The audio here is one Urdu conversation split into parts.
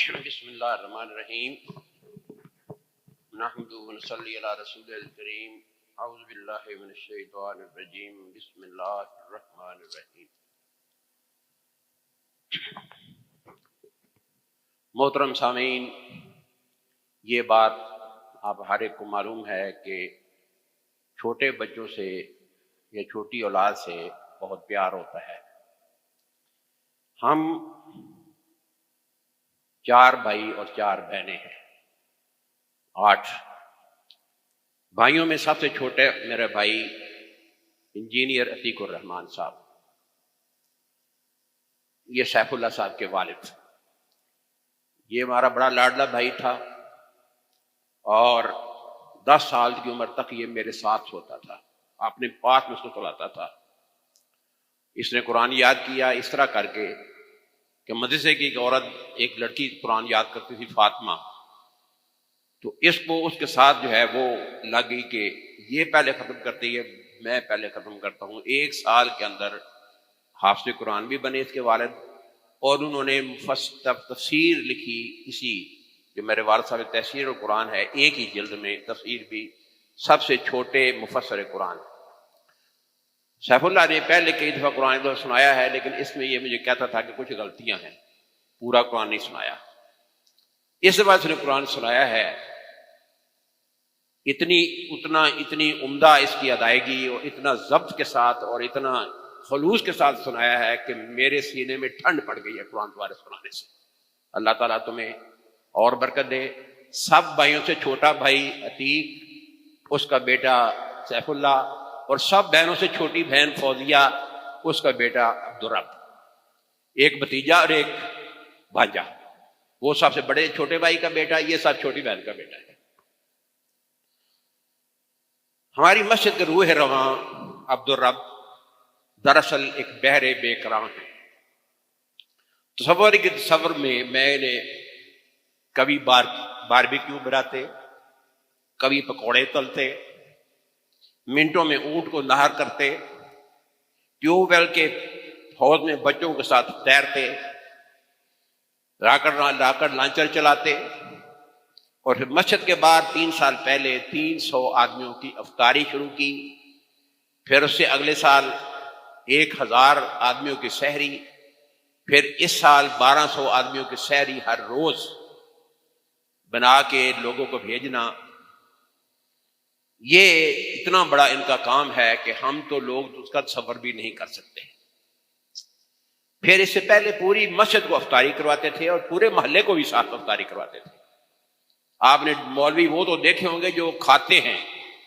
بسم اللہ الرحمن الرحیم نحمدہ ونصلی علی رسول الکریم اعوذ باللہ من الشیطان الرجیم بسم اللہ الرحمن الرحیم۔ محترم سامعین، یہ بات آپ ہر ایک کو معلوم ہے کہ چھوٹے بچوں سے یا چھوٹی اولاد سے بہت پیار ہوتا ہے۔ ہم 4 بھائی اور 4 بہنیں ہیں، 8 بھائیوں میں سب سے چھوٹے میرے بھائی انجینئر عتیق الرحمان صاحب، یہ سیف اللہ صاحب کے والد۔ یہ ہمارا بڑا لاڈلا بھائی تھا اور 10 سال کی عمر تک یہ میرے ساتھ ہوتا تھا، اپنے پاس میں سلاتا تھا۔ اس نے قرآن یاد کیا اس طرح کر کے کہ مدرسے کی ایک عورت، ایک لڑکی قرآن یاد کرتی تھی، فاطمہ، تو اس کو اس کے ساتھ جو ہے وہ لگی کہ یہ پہلے ختم کرتی ہے، میں پہلے ختم کرتا ہوں۔ 1 سال کے اندر حافظ قرآن بھی بنے اس کے والد، اور انہوں نے تفسیر لکھی، اسی جو میرے والد صاحب تفسیر القرآن ہے، ایک ہی جلد میں تفسیر بھی، سب سے چھوٹے مفسر قرآن۔ سیف اللہ نے پہلے کئی دفعہ قرآن سنایا ہے، لیکن اس میں یہ مجھے کہتا تھا کہ کچھ غلطیاں ہیں، پورا قرآن نہیں سنایا۔ اس دفعہ اس نے قرآن سنایا ہے، اتنی عمدہ اس کی ادائیگی اور اتنا ضبط کے ساتھ اور اتنا خلوص کے ساتھ سنایا ہے کہ میرے سینے میں ٹھنڈ پڑ گئی ہے قرآن تمہارے سنانے سے۔ اللہ تعالیٰ تمہیں اور برکت دے۔ سب بھائیوں سے چھوٹا بھائی عتیق، اس کا بیٹا سیف اللہ، اور سب بہنوں سے چھوٹی بہن فوزیہ، اس کا بیٹا عبدالرب، ایک بھتیجا اور ایک بھانجا۔ وہ سب سے بڑے چھوٹے بھائی کا بیٹا، یہ سب چھوٹی بہن کا بیٹا ہے۔ ہماری مسجد کے روح رواں عبدالرب دراصل ایک بہرے بے کراں ہے۔ تصور میں میں نے کبھی باربیکیو بناتے، کبھی پکوڑے تلتے، منٹوں میں اونٹ کو نہر کرتے، ٹیوب ویل کے حوض میں بچوں کے ساتھ تیرتے، راکٹ لانچر چلاتے، اور پھر مسجد کے باہر 3 سال پہلے 300 آدمیوں کی افطاری شروع کی، پھر اس سے اگلے سال 1000 آدمیوں کی سحری، پھر اس سال 1200 آدمیوں کی سحری ہر روز بنا کے لوگوں کو بھیجنا۔ یہ اتنا بڑا ان کا کام ہے کہ ہم تو لوگ اس کا تصور بھی نہیں کر سکتے۔ پھر اس سے پہلے پوری مسجد کو افطاری کرواتے تھے اور پورے محلے کو بھی ساتھ افطاری کرواتے تھے۔ آپ نے مولوی وہ تو دیکھے ہوں گے جو کھاتے ہیں،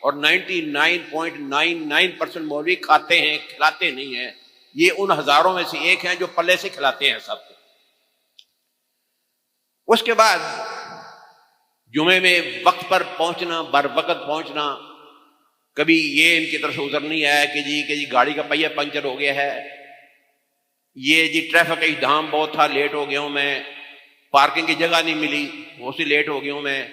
اور 99.99% مولوی کھاتے ہیں، کھلاتے نہیں ہیں۔ یہ ان ہزاروں میں سے ایک ہیں جو پلے سے کھلاتے ہیں سب کو۔ اس کے بعد جمعے میں وقت پر پہنچنا، بر وقت پہنچنا۔ کبھی یہ ان کی طرف سے ادھر نہیں آیا کہ جی گاڑی کا پہیہ پنچر ہو گیا ہے، یہ جی ٹریفک کا ازدحام بہت تھا، لیٹ ہو گیا ہوں میں، پارکنگ کی جگہ نہیں ملی، وہ سے لیٹ ہو گیا ہوں میں۔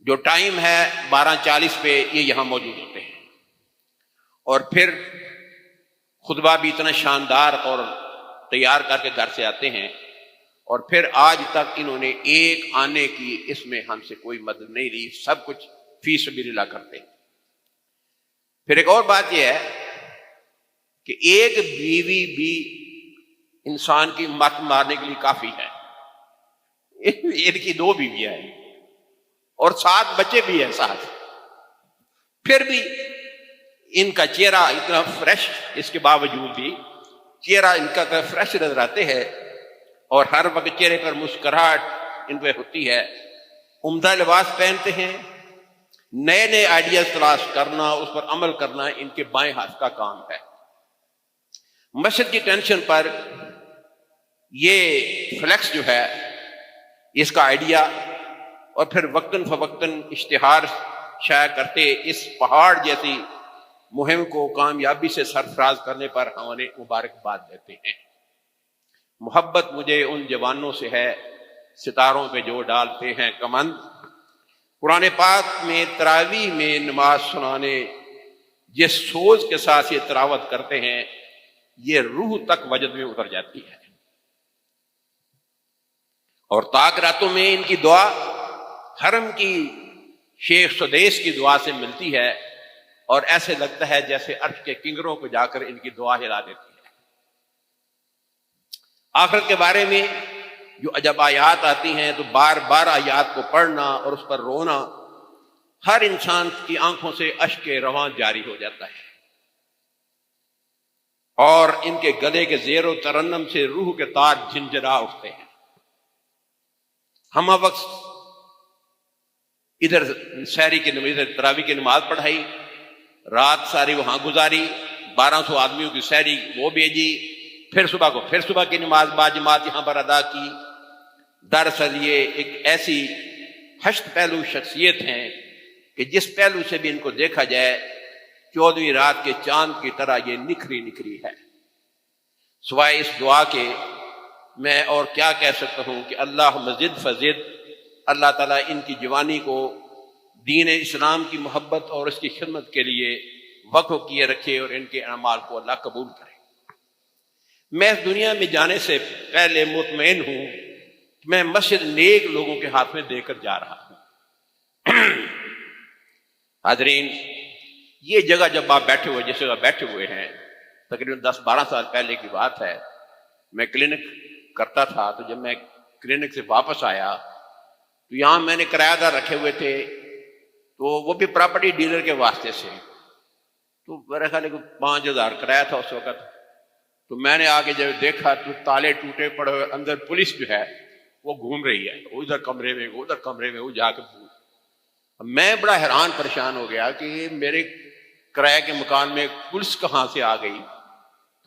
جو ٹائم ہے 12:40 پہ یہ یہاں موجود ہوتے ہیں، اور پھر خطبہ بھی اتنا شاندار اور تیار کر کے گھر سے آتے ہیں، اور پھر آج تک انہوں نے ایک آنے کی اس میں ہم سے کوئی مدد نہیں لی، سب کچھ فی سبیل اللہ کرتے ہیں۔ پھر ایک اور بات یہ ہے کہ ایک بیوی بھی انسان کی مت مارنے کے لیے کافی ہے۔ ان کی 2 بیویاں ہیں اور 7 بچے بھی ہیں ساتھ، پھر بھی ان کا چہرہ اتنا فریش، اس کے باوجود بھی چہرہ ان کا فریش نظر آتے ہیں، اور ہر وقت چہرے پر مسکراہٹ ان پہ ہوتی ہے۔ عمدہ لباس پہنتے ہیں، نئے نئے آئیڈیاز تلاش کرنا، اس پر عمل کرنا ان کے بائیں ہاتھ کا کام ہے۔ مسجد کی ٹینشن پر یہ فلیکس جو ہے، اس کا آئیڈیا، اور پھر وقتاً فوقتاً اشتہار شائع کرتے، اس پہاڑ جیسی مہم کو کامیابی سے سرفراز کرنے پر ہمیں مبارکباد دیتے ہیں۔ محبت مجھے ان جوانوں سے ہے، ستاروں پہ جو ڈالتے ہیں کمند۔ قرآن پاک میں تراویح میں نماز سنانے جس سوز کے ساتھ یہ تلاوت کرتے ہیں، یہ روح تک وجد میں اتر جاتی ہے۔ اور طاق راتوں میں ان کی دعا حرم کی شیخ سدیس کی دعا سے ملتی ہے، اور ایسے لگتا ہے جیسے عرش کے کنگروں کو جا کر ان کی دعا ہلا دیتی ہے۔ آخرت کے بارے میں جو جب آیات آتی ہیں تو بار بار آیات کو پڑھنا اور اس پر رونا، ہر انسان کی آنکھوں سے اشک رواں جاری ہو جاتا ہے، اور ان کے گلے کے زیر و ترنم سے روح کے تار جھنجھلا اٹھتے ہیں۔ ہم وقت ادھر سحری کی نماز، تراویح کی نماز پڑھائی، رات ساری وہاں گزاری، 1200 آدمیوں کی سحری وہ بھیجی، پھر صبح کی نماز باجماعت یہاں پر ادا کی۔ دراصل یہ ایک ایسی ہشت پہلو شخصیت ہیں کہ جس پہلو سے بھی ان کو دیکھا جائے 14ویں رات کے چاند کی طرح یہ نکھری نکھری ہے۔ سوائے اس دعا کے میں اور کیا کہہ سکتا ہوں کہ اللہ مزد فزد، اللہ تعالیٰ ان کی جوانی کو دین اسلام کی محبت اور اس کی خدمت کے لیے وقف کیے رکھے، اور ان کے اعمال کو اللہ قبول کرے۔ میں اس دنیا میں جانے سے پہلے مطمئن ہوں کہ میں مسجد نیک لوگوں کے ہاتھ میں دے کر جا رہا ہوں۔ حاضرین، یہ جگہ جب آپ بیٹھے ہوئے، جس جگہ بیٹھے ہوئے ہیں، تقریباً 10-12 سال پہلے کی بات ہے، میں کلینک کرتا تھا، تو جب میں کلینک سے واپس آیا تو یہاں میں نے کرایہ دار رکھے ہوئے تھے، تو وہ بھی پراپرٹی ڈیلر کے واسطے سے، تو میرے خیال ہے کہ 5000 کرایہ تھا اس وقت۔ تو میں نے آگے جب دیکھا تو تالے ٹوٹے پڑے ہوئے، اندر پولیس جو ہے وہ گھوم رہی ہے، ادھر کمرے میں ادھر کمرے میں، وہ جا کے میں بڑا حیران پریشان ہو گیا کہ میرے کرایہ کے مکان میں پولیس کہاں سے آ گئی۔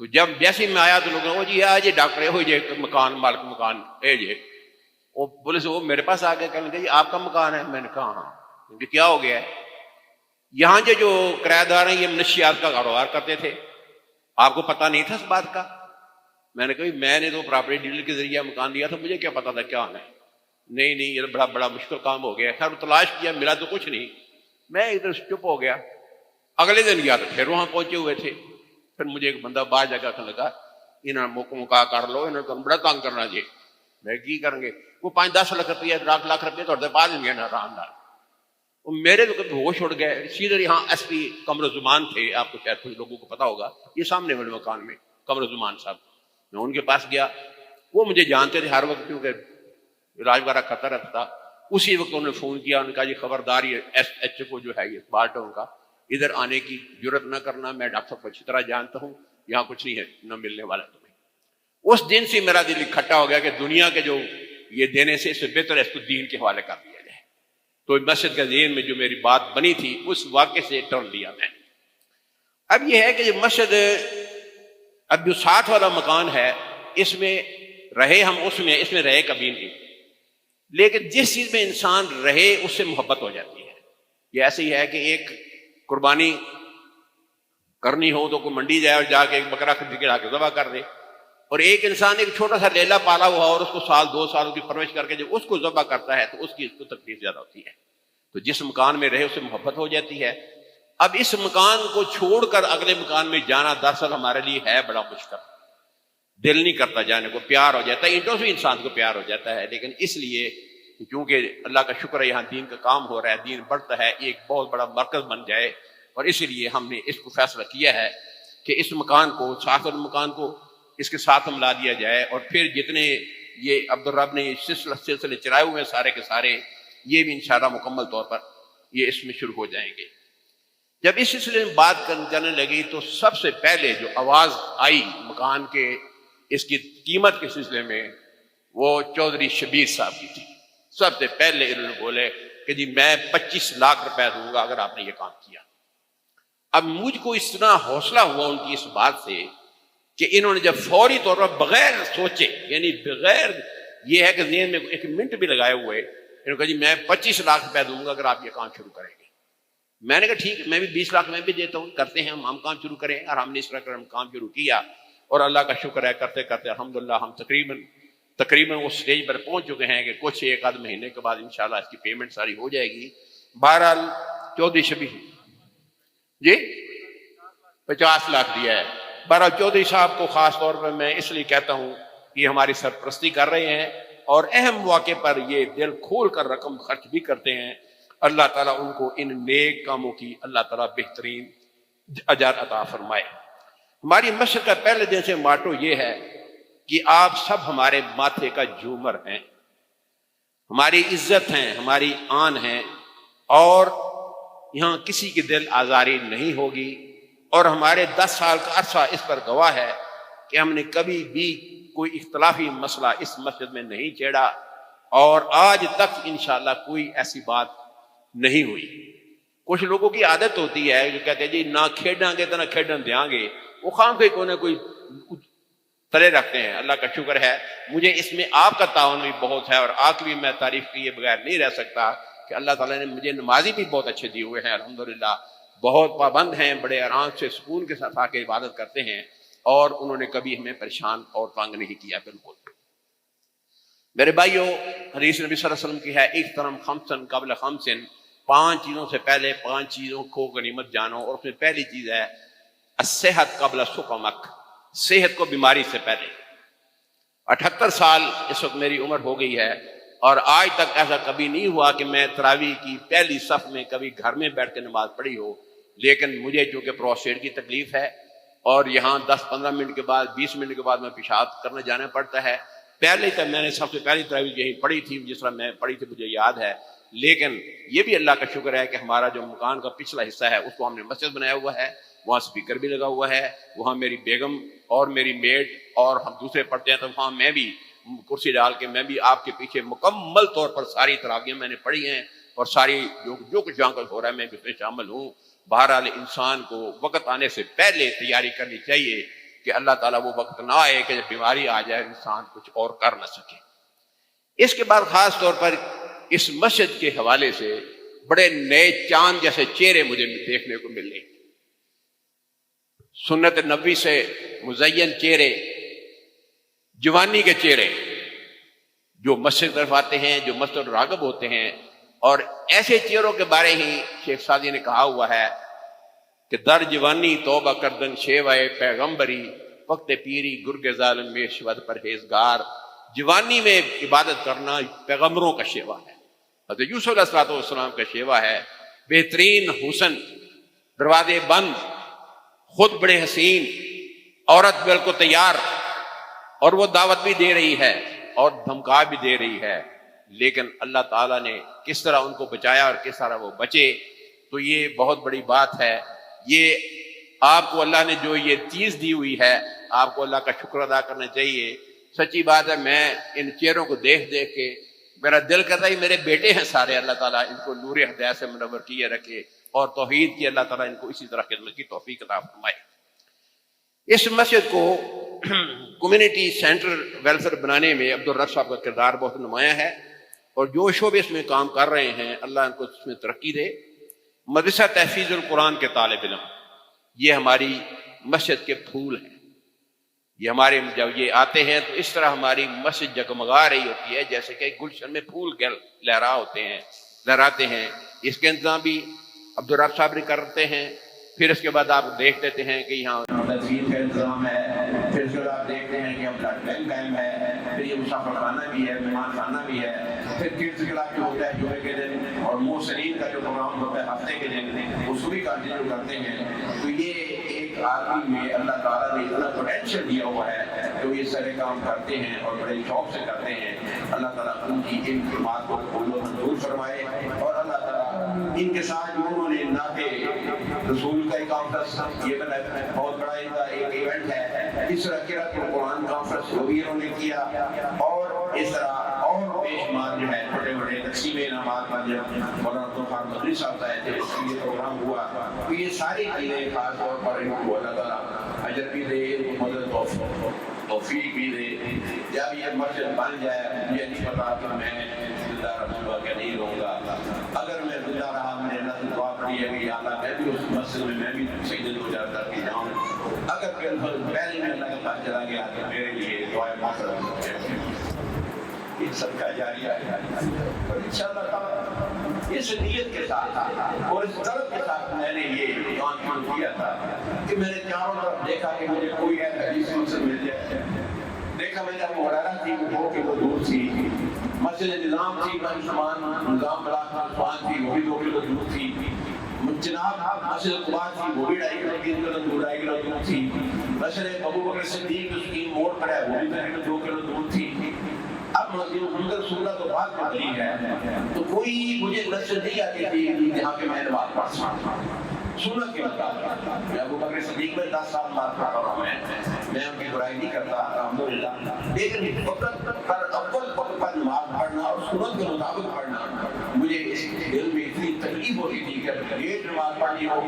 تو جب جیسے میں آیا تو لوگوں جی آج ڈاکٹر ہو جی مکان مالک مکان اے جی، وہ پولیس وہ میرے پاس آ کے کہنے لگے جی آپ کا مکان ہے؟ میں نے کہا ہاں۔ کیا ہو گیا ہے؟ یہاں جو کرایہ دار ہیں یہ منشیات کا کاروبار کرتے تھے، آپ کو پتہ نہیں تھا اس بات کا؟ میں نے کہا میں نے تو پراپرٹی ڈیلر کے ذریعے مکان دیا تھا، مجھے کیا پتا تھا کیا ہونا ہے؟ نہیں یہ بڑا مشکل کام ہو گیا۔ خیر تلاش کیا، ملا تو کچھ نہیں، میں ادھر چپ ہو گیا۔ اگلے دن گیا تو پھر وہاں پہنچے ہوئے تھے، پھر مجھے ایک بندہ باہر جگہ کہنے لگا انہوں نے مکا کر لو، انہوں نے بڑا تنگ کرنا جی۔ میں کی کریں گے؟ وہ 5-10 لاکھ روپیہ 1 لاکھ روپیہ تو بعد میں نا آرام دار۔ میرے تو کبھی ہوش اڑ گئے۔ سیدھے یہاں ایس پی قمر زمان تھے، آپ کو شاید کچھ لوگوں کو پتا ہوگا، یہ سامنے والے مکان میں قمر زمان صاحب، میں ان کے پاس گیا، وہ مجھے جانتے تھے ہر وقت کیونکہ علاج وغیرہ کرتا رہتا تھا۔ اسی وقت انہوں نے فون کیا، انہوں نے کہا جی خبردار یہ ایس ایچ کو جو ہے یہ بالٹوں کا ادھر آنے کی جرت نہ کرنا، میں ڈاکٹر صاحب کو اچھی طرح جانتا ہوں، یہاں کچھ نہیں ہے، نہ ملنے والا تمہیں۔ اس دن سے میرا دل اکٹھا ہو گیا کہ دنیا کے جو یہ دینے سے اس سے بہتر ہے اس کو دین کے حوالے کر دیا جائے۔ تو مسجد کے ذہن میں جو میری بات بنی تھی اس واقعے سے ٹرن لیا میں۔ اب یہ ہے کہ مسجد اب جو ساتھ والا مکان ہے اس میں رہے ہم، اس میں رہے کبھی نہیں، لیکن جس چیز میں انسان رہے اس سے محبت ہو جاتی ہے۔ یہ ایسے ہی ہے کہ ایک قربانی کرنی ہو تو کوئی منڈی جائے اور جا کے ایک بکرا خرید کے لا کے ذبح کر دے، اور ایک انسان ایک چھوٹا سا لیلا پالا ہوا اور اس کو 1-2 سال کی پرورش کر کے جب اس کو ذبح کرتا ہے تو اس کو تکلیف زیادہ ہوتی ہے۔ تو جس مکان میں رہے اس سے محبت ہو جاتی ہے۔ اب اس مکان کو چھوڑ کر اگلے مکان میں جانا دراصل ہمارے لیے ہے بڑا مشکل، دل نہیں کرتا جانے کو، پیار ہو جاتا ہے، اینٹوں سے انسان کو پیار ہو جاتا ہے، لیکن اس لیے کیونکہ اللہ کا شکر ہے یہاں دین کا کام ہو رہا ہے، دین بڑھتا ہے، ایک بہت بڑا مرکز بن جائے، اور اسی لیے ہم نے اس کو فیصلہ کیا ہے کہ اس مکان کو ساتھ والے مکان کو اس کے ساتھ ملا دیا جائے، اور پھر جتنے یہ عبدالرب نے سلسلے چلائے ہوئے ہیں سارے کے سارے یہ بھی انشاءاللہ مکمل طور پر یہ اس میں شروع ہو جائیں گے۔ جب اس سلسلے میں بات کرنے لگی تو سب سے پہلے جو آواز آئی مکان کے اس کی قیمت کے سلسلے میں وہ چودھری شبیر صاحب کی تھی۔ سب سے پہلے انہوں نے بولے کہ جی میں 25 لاکھ روپے دوں گا اگر آپ نے یہ کام کیا۔ اب مجھ کو اتنا حوصلہ ہوا ان کی اس بات سے کہ انہوں نے جب فوری طور پر بغیر سوچے، یعنی بغیر یہ ہے کہ ذہن میں ایک منٹ بھی لگائے ہوئے، انہوں نے کہا جی میں 25 لاکھ روپے دوں گا اگر آپ یہ کام شروع کریں گے۔ میں نے کہا ٹھیک، میں بھی 20 لاکھ میں بھی دیتا ہوں، کرتے ہیں ہم کام شروع کریں، اور ہم نے اس طرح کر ہم کام شروع کیا، اور اللہ کا شکر ہے کرتے کرتے الحمدللہ ہم تقریباً اس سٹیج پر پہنچ چکے ہیں کہ کچھ 1 آدھ مہینے کے بعد انشاءاللہ اس کی پیمنٹ ساری ہو جائے گی۔ بہرحال چودھری شبیر جی 50 لاکھ دیا ہے۔ بہرحال چودھری صاحب کو خاص طور پر میں اس لیے کہتا ہوں کہ یہ ہماری سرپرستی کر رہے ہیں، اور اہم مواقع پر یہ دل کھول کر رقم خرچ بھی کرتے ہیں، اللہ تعالیٰ ان کو ان نیک کاموں کی اللہ تعالیٰ بہترین اجر عطا فرمائے۔ ہماری مسجد کا پہلے دن سے ماٹو یہ ہے کہ آپ سب ہمارے ماتھے کا جھومر ہیں، ہماری عزت ہیں، ہماری آن ہیں، اور یہاں کسی کی دل آزاری نہیں ہوگی، اور ہمارے 10 سال کا عرصہ اس پر گواہ ہے کہ ہم نے کبھی بھی کوئی اختلافی مسئلہ اس مسجد میں نہیں چھیڑا، اور آج تک انشاءاللہ کوئی ایسی بات نہیں ہوئی۔ کچھ لوگوں کی عادت ہوتی ہے جو کہتے ہیں جی نہ کھیڈاں گے تو نہ کھیڈن دیاں گے، وہ خام کے کوئی نہ کوئی تلے رکھتے ہیں۔ اللہ کا شکر ہے مجھے اس میں آپ کا تعاون بھی بہت ہے، اور آپ کی بھی میں تعریف کیے بغیر نہیں رہ سکتا کہ اللہ تعالیٰ نے مجھے نمازی بھی بہت اچھے دیے ہوئے ہیں، الحمدللہ بہت پابند ہیں، بڑے آرام سے سکون کے ساتھ آ کے عبادت کرتے ہیں، اور انہوں نے کبھی ہمیں پریشان اور تنگ نہیں کیا۔ بالکل میرے بھائیو، حدیث نبی صلی اللہ علیہ وسلم کی ہے احترم خمسن قبل خمسن، 5 چیزوں سے پہلے 5 چیزوں کو غنیمت جانو، اور اس میں پہلی چیز ہے الصحت قبل سقمک، صحت کو بیماری سے پہلے۔ 78 سال اس وقت میری عمر ہو گئی ہے، اور آج تک ایسا کبھی نہیں ہوا کہ میں تراویح کی پہلی صف میں کبھی گھر میں بیٹھ کے نماز پڑھی ہو، لیکن مجھے چونکہ پروسٹیٹ کی تکلیف ہے اور یہاں 10-15 منٹ کے بعد 20 منٹ کے بعد میں پیشاب کرنے جانا پڑتا ہے، پہلے تک میں نے سب سے پہلی تراویح یہی پڑھی تھی جس طرح میں پڑھی تھی مجھے یاد ہے۔ لیکن یہ بھی اللہ کا شکر ہے کہ ہمارا جو مکان کا پچھلا حصہ ہے اس کو ہم نے مسجد بنایا ہوا ہے، وہاں سپیکر بھی لگا ہوا ہے، وہاں میری بیگم اور میری میڈ اور ہم دوسرے پڑھتے ہیں، تو وہاں میں بھی کرسی ڈال کے میں بھی آپ کے پیچھے مکمل طور پر ساری تراویح میں نے پڑھی ہیں، اور ساری جو کچھ جہاں ہو رہا ہے میں بھی اس میں شامل ہوں۔ بہرحال انسان کو وقت آنے سے پہلے تیاری کرنی چاہیے کہ اللہ تعالیٰ وہ وقت نہ آئے کہ جب بیماری آ جائے انسان کچھ اور کر نہ سکے۔ اس کے بعد خاص طور پر اس مسجد کے حوالے سے بڑے نئے چاند جیسے چہرے مجھے دیکھنے کو ملے، سنت نبوی سے مزین چہرے، جوانی کے چہرے جو مسجد طرف آتے ہیں، جو مسجد راغب ہوتے ہیں، اور ایسے چہروں کے بارے ہی شیخ سعدی نے کہا ہوا ہے کہ در جوانی توبہ کردن شیوائے پیغمبری، وقت پیری گرگ ظالم میں شود پرہیزگار۔ جوانی میں عبادت کرنا پیغمبروں کا شیوا ہے، حضرت یوسف علیہ السلام کا شیوا ہے، بہترین حسن، دروازے بند، خود بڑے حسین، عورت بالکل تیار، اور وہ دعوت بھی دے رہی ہے اور دھمکا بھی دے رہی ہے، لیکن اللہ تعالیٰ نے کس طرح ان کو بچایا اور کس طرح وہ بچے، تو یہ بہت بڑی بات ہے۔ یہ آپ کو اللہ نے جو یہ چیز دی ہوئی ہے، آپ کو اللہ کا شکر ادا کرنا چاہیے۔ سچی بات ہے، میں ان چہروں کو دیکھ دیکھ کے میرا دل کرتا ہے میرے بیٹے ہیں سارے، اللہ تعالیٰ ان کو نور ہدایت سے منور کیے رکھے، اور توحید کی اللہ تعالیٰ ان کو اسی طرح خدمت کی توفیق عطا فرمائے۔ اس مسجد کو کمیونٹی سینٹر ویلفیئر بنانے میں عبدالرب صاحب کا کردار بہت نمایاں ہے، اور جو شعبے اس میں کام کر رہے ہیں اللہ ان کو اس میں ترقی دے۔ مدرسہ تحفیظ القرآن کے طالب علم، یہ ہماری مسجد کے پھول ہیں، یہ ہمارے جب یہ آتے ہیں تو اس طرح ہماری مسجد جگمگا رہی ہوتی ہے جیسے کہ گلشن میں پھول لہراتے ہیں۔ اس کے انتظام بھی عبدالرب صاحب نے کرتے ہیں۔ پھر اس کے بعد آپ دیکھ لیتے ہیں کہ یہاں تدفین کا انتظام ہے، پھر اس کے بعد آپ دیکھتے ہیں کہ ہم بلڈ بینک قائم ہے، پھر یہ مسافر خانہ بھی ہے، مہمان خانہ بھی ہے، پھر کڈز کلب جو ہوتا ہے جمعے کے دن، اور محسنین کا جو پروگرام ہوتا ہے ہفتے کے دن، اس کو بھی کنٹینیو کرتے ہیں۔ تو یہ ایک آدمی میں اللہ تعالیٰ نے اتنا پوٹینشیل دیا ہوا ہے جو یہ سارے کام کرتے ہیں اور بڑے شوق سے کرتے ہیں۔ اللہ تعالیٰ ان کی ان خدمات کو قبول و منظور فرمائے، اور اللہ تعالیٰ ان کے ساتھ انہوں نے نعت رسول کا ایک کانفرنس، یہ بہت بڑا ان کا ایک ایونٹ ہے، اس طرح قرأت القرآن کانفرنس وہ بھی انہوں نے کیا، اور اس طرح اور بے شمار جو ہے چھوٹے بڑے تقسیم انعامات کا جب مولانا عبدالخان مدنی صاحب آئے تھے اس لیے پروگرام ہوا، تو یہ ساری چیزیں خاص طور پر ان کو اللہ تعالیٰ اجر بھی دے، ان کو مدد توفیق بھی دے۔ جب یہ مسجد بن جائے مجھے نہیں پتا کہ میں زندہ رہوں کہ نہیں رہوں گا، اگر میں زندہ رہا میں نے اللہ سے دعا پڑھی ہے کہ اللہ میں بھی اس مسجد میں میں بھی سجدے دو جا کر کے جاؤں، اگر پہلے میں اللہ کے پاس چلا گیا تو میرے لیے دعائیں مغفرت ہے، یہ سب کا جاریہ ہے، اور انشاءاللہ تعالیٰ اس نیت کے ساتھ اور اس طلب کے ساتھ میں نے یہ کام کیا تھا کہ میں نے چاروں طرف دیکھا کہ مجھے کوئی حدیث سے مل جائے، دیکھا میں جب محرارہ تھی وہ کہ وہ دور تھی، مسجد نظام تھی عثمان نظام بلا عثمان تھی، وہ بھی 2 کلو دور تھی۔ جناب مسجد قباء تھی، وہ بھی 2.5 کلو 3 کلو دور 2.5 کلو دور تھی۔ مسجد ابو بکر صدیق اس کی موڑ پر ہے، وہ بھی تقریباً 2 کلو دور تھی۔ اب مسجد محمد رسول اللہ تو بات بن رہی ہے، تو کوئی مجھے مسجد نہیں آتی تھی جہاں پہ میں نماز پڑھ سکتا سنت کے مطابق۔ میں ابو بکر صدیق میں 10 سال نماز پڑھا رہا ہوں، میں ان کی برائی نہیں کرتا الحمدللہ، لیکن وقت پر اول وقت پر نماز پڑھنا اور سنت کے مطابق پڑھنا مجھے اس دل میں اتنی تکلیف ہوتی تھی کہ لیٹ نماز پڑھنی ہو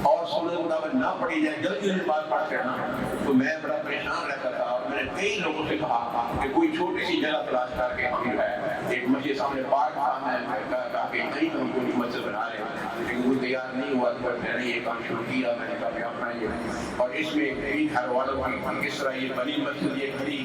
اور سنت کے مطابق نہ پڑھی جائے، جلدی نماز پڑھ کرنا، تو میں بڑا پریشان رہتا تھا۔ اور میں نے کئی لوگوں سے کہا کہ کوئی چھوٹی سی جگہ تلاش کر کے ہم جو ہے ایک مسجد سامنے پارک تھا، میں کہا کہ کہیں ہم کوئی مسجد بنا لیں، لیکن وہ تیار نہیں ہوا۔ تو میں نے یہ کام شروع کیا، میں نے کہا کہ اپنا یہ، اور اس میں کئی گھر والوں کی کس طرح یہ بنی مسجد، یہ بڑی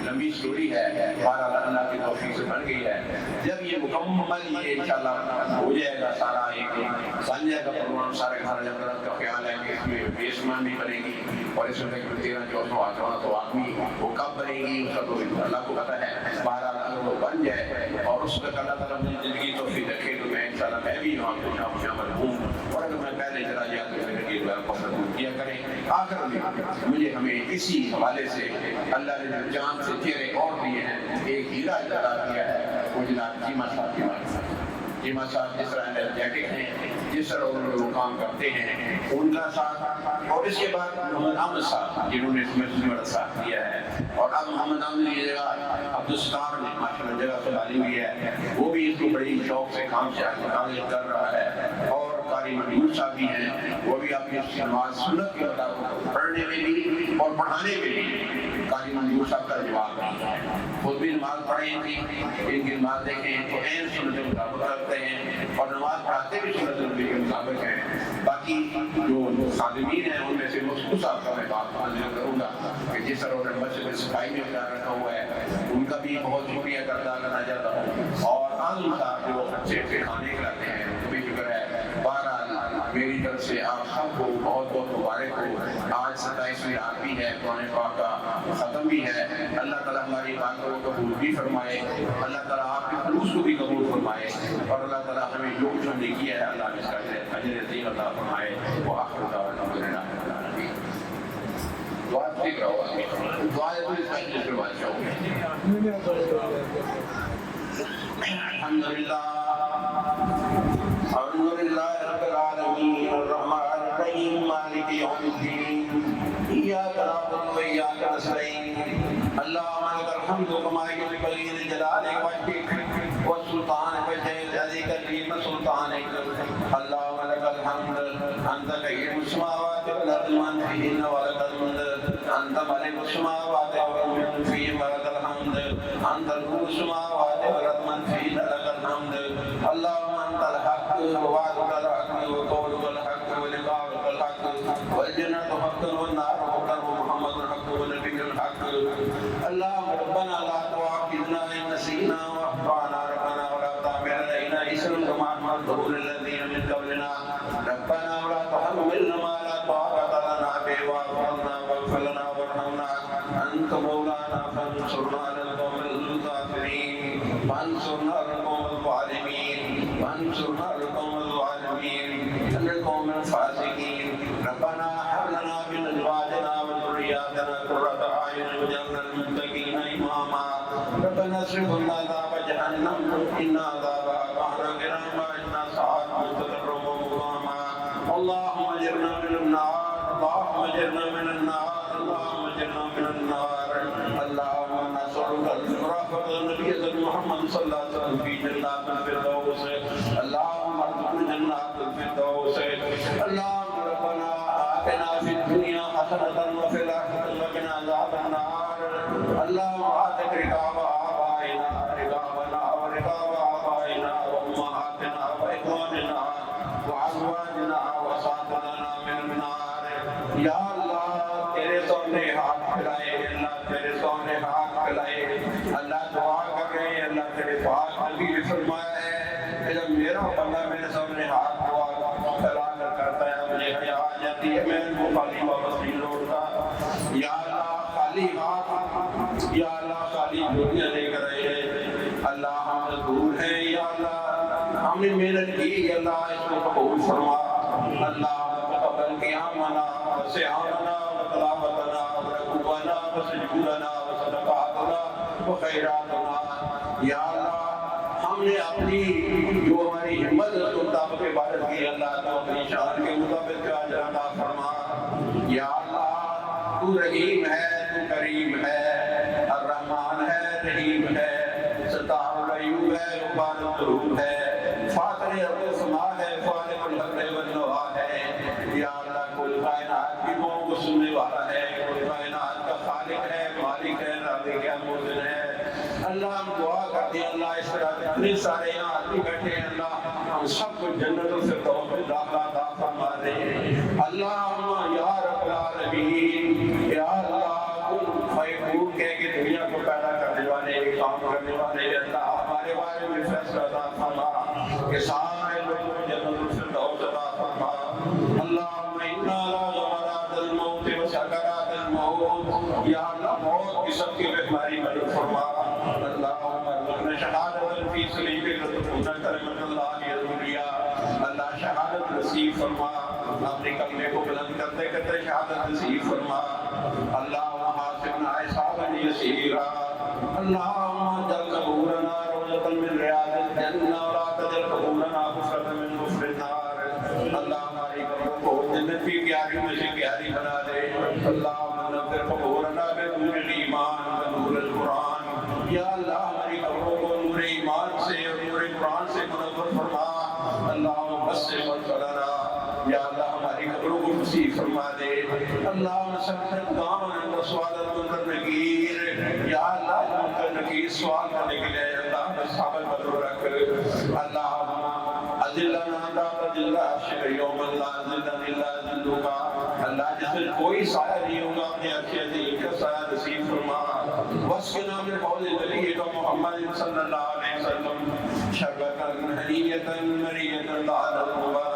لمبی سٹوری ہے، بہرحال اللہ کی توفیق سے بن گئی ہے۔ جب یہ مکمل یہ انشاءاللہ ہو جائے گا، سارا ایک بن جائے گا پروگرام، سارے گھر جنگلات کا خیال ہے کہ اس میں بیسمان بھی بنے گی، اور اس میں 1300-1400 آدمی وہ کب بنے گی اس کا تو اللہ کو پتہ ہے۔ بہرحال اگر وہ بن جائے اور اس کا اللہ تعالیٰ مجھے زندگی توفیق رکھے تو میں انشاءاللہ میں بھی وہاں پہ شامل ہوں، اور اگر میں پہلے چلا جاتا تو میرے لیے پسند کیا کریں۔ آخر میں مجھے ہمیں اسی حوالے سے اللہ نے جو چاند سے چہرے اور دیے ہیں، ایک ہیرا عطا کیا ہے، وہ جناب چیمہ صاحب کی بات ہے۔ چیمہ صاحب جس طرح انرجیٹک ہیں، جس طرح انہوں نے وہ کام کرتے ہیں، ان کا ساتھ، اور اس کے بعد محمد احمد صاحب جنہوں نے اس میں بڑا ساتھ دیا ہے، اور اب محمد احمد کی جگہ عبدالستار نے ماشاءاللہ جگہ سنبھالی ہوئی ہے، وہ بھی اس کو بڑی شوق سے کام کر رہا ہے، اور قاری منظور صاحب بھی ہیں، وہ بھی آپ کی نماز سنت کے مطابق پڑھنے میں بھی اور پڑھانے میں بھی قاری منظور صاحب کا جواب ہے۔ خود بھی نماز پڑھیں تھی، ان کی نماز دیکھیں تو عین سنت کے مطابق کرتے ہیں، اور نماز پڑھاتے بھی سنت نبی کے مطابق ہیں۔ باقی جو خادمین ہیں ان میں سے مسکو صاحب کا میں بات ذکر کروں گا کہ جس طرح انہوں نے مسجد میں صفائی میں خیال رکھا ہوا ہے، ان کا بھی بہت شکریہ ادا کرنا چاہتا ہوں، اور عالم صاحب جو اچھے اچھے کھانے کھلاتے ہیں ان کو بھی شکر ہے۔ بہرحال میری طرف سے آپ سب کو بہت بہت مبارک ہو۔ آج 27ویں رات بھی ہے، قرآن پاک کا ختم بھی ہے۔ اللہ تعالیٰ ہماری باتوں کو قبول بھی فرمائے، اللہ تعالیٰ آپ کے خلوص کو بھی قبول فرمائے، اور اللہ تعالیٰ ہمیں جو کچھ ہم نے کیا ہے اللہ اس کا اجر عظیم عطا فرمائے۔ وآخر دعوانا الحمدللہ رب العالمین۔ دعا ٹھیک رہو، دعا ہے تو اس کا اجر فرمائے الحمدللہ الحمدللہ رب العالمین الرحمن الرحیم مالک یوم الدین ایاک نعبد و ایاک نستعین اللہم لک الحمد کما ينبغي لجلالک وجهک والسلطان وجهک علیک کریم سلطانک اللہم لک الحمد انت قیوم السماوات والارض ومن فیہن ولک الحمد انت ملک السماوات ومن فیہن ولک الحمد انت نور السماوات والارض ومن فیہن لک الحمد اللہم انت الحق ووعدك الحق وقولك الحق ولقاؤك الحق والجنة حق والنار حق ومحمد الحق ونبيك الحق اللهم ربنا لا تؤاخذنا إن نسينا وأخطأنا ربنا ولا تحمل علينا إصرا كما حملته للذين من قبلنا ربنا ولا تحملنا ما لا طاقة لنا به واعف عنا واغفر لنا وارحمنا أنت مولانا فانصرنا على القوم الكافرين فانصرنا على القوم الظالمين فانصرنا على القوم الظالمين على القوم الفاسقين ربنا هب لنا من أزواجنا وذرياتنا قرة أعين واجعلنا للمتقين إماما ربنا اصرف عنا عذاب جهنم إن عذابها كان غراما إنها ساءت مستقرا ومقاما اللهم اجرنا من النار اللهم اجرنا من النار اللهم اجرنا من النار اللهم نسألك مرافقة النبي محمد صلى الله عليه وسلم في جنات الفردوس اللهم ارزقنا جنات الفردوس اللهم ربنا آتنا في الدنيا حسنة وفي الآخرة وقنا عذاب النار اللهم آتك رقاب آبائنا رقابنا ورقاب آبائنا وأمهاتنا وإخواننا وأزواجنا وأساتذتنا من النار یا اللہ تیرے سامنے ہاتھ پھیلائے اللہ تیرے سامنے ہاتھ پھیلائے اللہ دعا کر رہے ہیں اللہ تیرے پاک نبی نے فرمایا ہے کہ جب میرا بندہ میرے سامنے ہاتھ پھیلا کو قبول فرما اللہ تقبل قیامنا وصيامنا وتلاوتنا وركوعنا وسجودنا وصدقاتنا وخیراتنا یا اللہ ہم نے اپنی جو ہماری ہمت اس کے مطابق عبادت کی اللہ تو اپنی شان کے مطابق اجر عطا فرما یا اللہ تو رحیم ہے تو کریم ہے الرحمن ہے رحیم ہے ستار العیوب ہے ربان القلوب ہے فاطر ارض و سما ہے خالق الحق والنوا ہے یا اللہ کل کائنات کی قوم کو سننے والا ہے کل کائنات کا خالق ہے مالک ہے رازق ہے موزن ہے اللہ ہم دعا کرتے ہیں اللہ اس طرح اتنے سارے یہاں آدمی بیٹھے ہیں اللہ ہم سب کو جنت الفردوس میں داخلہ عطا فرما دے اللہم یا رب العالمین یا اللہ کن فیکون کہہ کے دنیا کو پیدا کرنے والے کام کرنے والے اللہ ہمارے بارے میں فیصلہ عطا فرما کہ سارے لوگوں کو جنت الفردوس عطا فرما اللہم انا لا غمرات الموت و سکرات الموت یا اللہ موت کی سب کی بیماری مدد فرما اللہم ارزقنا شہادت فی سبیلک وتکون کلمۃ اللہ العلیٰ اللہ شہادت نصیب فرما اپنے کلمے کو بلند کرتے کرتے شہادت نصیب فرما اللہم حاسبنا حسابا یسیرا اللہم اجعل قبورنا روضۃ من ریاض الجنہ ولا تجعل قبورنا حفرۃ من حفر النار اللہ ہماری قبروں کو جنت کی کیاری میں سے کیاری بنا دے اللہم نور قبورنا بنور الایمان ونور القرآن یا اللہ ہماری قبروں کو نور ایمان سے اور نور قرآن سے منور فرما اللہم بسم الفلنا یا اللہ ہماری قبروں کو نصیب فرما دے اللہم سبحانک دامن سوال المنکر نکیر یا اللہ منکر نکیر سوال کرنے کے لئے اللہ صحابہ بدر رکھ اللہم اذلنا تحت ظل عرشک یوم لا ظل الا ظلک اللہ جس میں کوئی سایہ نہیں ہوگا اپنے عرش عظیم کا سایہ نصیب فرما واسقنا من حوض نبیک محمد صلی اللہ علیہ وسلم شربۃ ہنیۃ مریۃ طعام